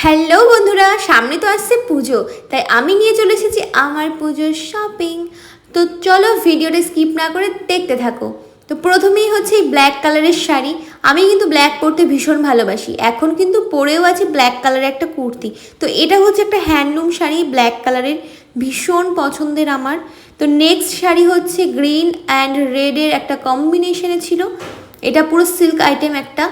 Hello বন্ধুরা, সামনে তো আসছে পুজো, তাই আমি নিয়ে চলে এসেছি আমার পুজোর শপিং। তো চলো ভিডিওটা স্কিপ না করে দেখতে থাকো। তো প্রথমেই হচ্ছে এই ব্ল্যাক কালারের শাড়ি। আমি কিন্তু ব্ল্যাক পরতে ভীষণ ভালোবাসি, এখন কিন্তু পরেও আছে ব্ল্যাক কালারের একটা কুর্তি। তো এটা হচ্ছে একটা হ্যান্ডলুম শাড়ি, ব্ল্যাক কালারের, ভীষণ পছন্দের আমার। তো নেক্সট শাড়ি হচ্ছে গ্রিন অ্যান্ড রেডের একটা কম্বিনেশনে ছিল। এটা পুরো সিল্ক আইটেম একটা।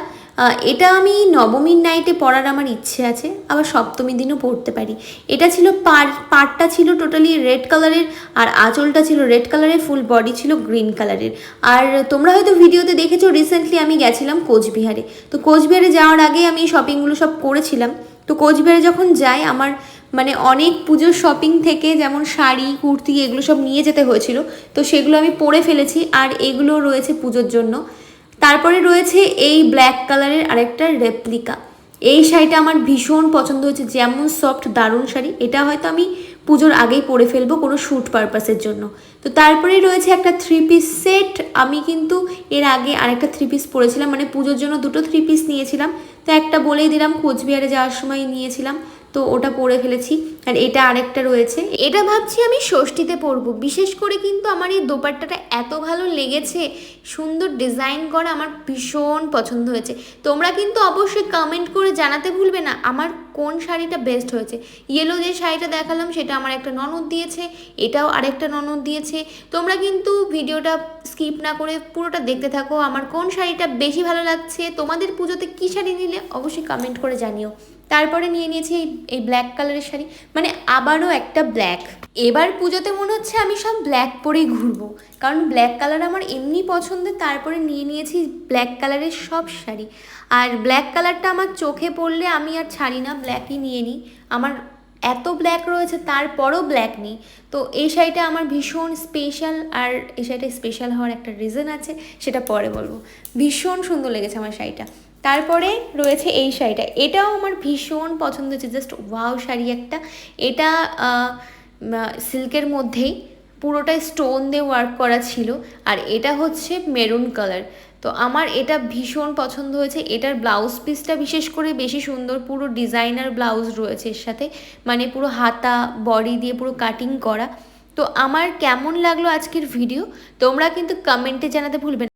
এটা আমি নবমীর নাইটে পরার আমার ইচ্ছে আছে, আবার সপ্তমীর দিনও পরতে পারি। এটা ছিল পাড়টা ছিল টোটালি রেড কালারের, আর আঁচলটা ছিল রেড কালারের, ফুল বডি ছিল গ্রিন কালারের। আর তোমরা হয়তো ভিডিওতে দেখেছো রিসেন্টলি আমি গেছিলাম কোচবিহারে। তো কোচবিহারে যাওয়ার আগে আমি শপিংগুলো সব করেছিলাম। তো কোচবিহারে যখন যাই আমার মানে অনেক পুজোর শপিং থেকে যেমন শাড়ি কুর্তি এগুলো সব নিয়ে যেতে হয়েছিল, তো সেগুলো আমি পরে ফেলেছি, আর এগুলো রয়েছে পুজোর জন্য। তারপরে রয়েছে এই ব্ল্যাক কালারের আরেকটা রেপ্লিকা। এই শাড়িটা আমার ভীষণ পছন্দ হয়েছে, যেমন সফট দারুণ শাড়ি। এটা হয়তো আমি পুজোর আগেই পরে ফেলবো কোনো শ্যুট পারপাসের জন্য। তো তারপরেই রয়েছে একটা থ্রি পিস সেট। আমি কিন্তু এর আগে আরেকটা থ্রি পিস পরেছিলাম, মানে পুজোর জন্য দুটো থ্রি পিস নিয়েছিলাম। তো একটা বলেই দিলাম, কোচবিহারে যাওয়ার সময় নিয়েছিলাম, তো ওটা পরে ফেলেছি। আর এটা আরেকটা রয়েছে, এটা ভাবছি আমি ষষ্ঠীতে পরবো। বিশেষ করে কিন্তু আমার এই দোপাট্টাটা এত ভালো লেগেছে, সুন্দর ডিজাইন করা, আমার ভীষণ পছন্দ হয়েছে। তোমরা কিন্তু অবশ্যই কমেন্ট করে জানাতে ভুলবে না আমার কোন শাড়িটা বেস্ট হয়েছে। ইয়েলো যে শাড়িটা দেখালাম সেটা আমার একটা ননদ দিয়েছে, এটাও আরেকটা ননদ দিয়েছে। তোমরা কিন্তু ভিডিওটা স্কিপ না করে পুরোটা দেখতে থাকো, আমার কোন শাড়িটা বেশি ভালো লাগছে। তোমাদের পুজোতে কী শাড়ি নিলে অবশ্যই কমেন্ট করে জানিও। তারপরে নিয়ে নিয়েছি এই ব্ল্যাক কালারের শাড়ি, মানে আবারও একটা ব্ল্যাক। এবার পুজোতে মনে হচ্ছে আমি সব ব্ল্যাক পরেই ঘুরবো, কারণ ব্ল্যাক কালার আমার এমনি পছন্দের। তারপরে নিয়ে নিয়েছি ব্ল্যাক কালারের সব শাড়ি। আর ব্ল্যাক কালারটা আমার চোখে পড়লে আমি আর ছাড়ি না, ব্ল্যাকই নিয়ে নিই। আমার এত ব্ল্যাক রয়েছে তারপরও ব্ল্যাক নেই। তো এই শাড়িটা আমার ভীষণ স্পেশাল, আর এই শাড়িটা স্পেশাল হওয়ার একটা রিজন আছে, সেটা পরে বলবো। ভীষণ সুন্দর লেগেছে আমার শাড়িটা। তারপরে রয়েছে এই শাড়িটা, এটাও আমার ভীষণ পছন্দ হয়েছে, জাস্ট ওয়াও শাড়ি একটা। এটা সিল্কের মধ্যেই পুরোটাই স্টোন দিয়ে ওয়ার্ক করা ছিল, আর এটা হচ্ছে মেরুন কালার। তো আমার এটা ভীষণ পছন্দ হয়েছে। এটার ব্লাউজ পিসটা বিশেষ করে বেশি সুন্দর, পুরো ডিজাইনার ব্লাউজ রয়েছে এর সাথে, মানে পুরো হাতা বডি দিয়ে পুরো কাটিং করা। তো আমার কেমন লাগলো আজকের ভিডিও তোমরা কিন্তু কমেন্টে জানাতে ভুলবে না।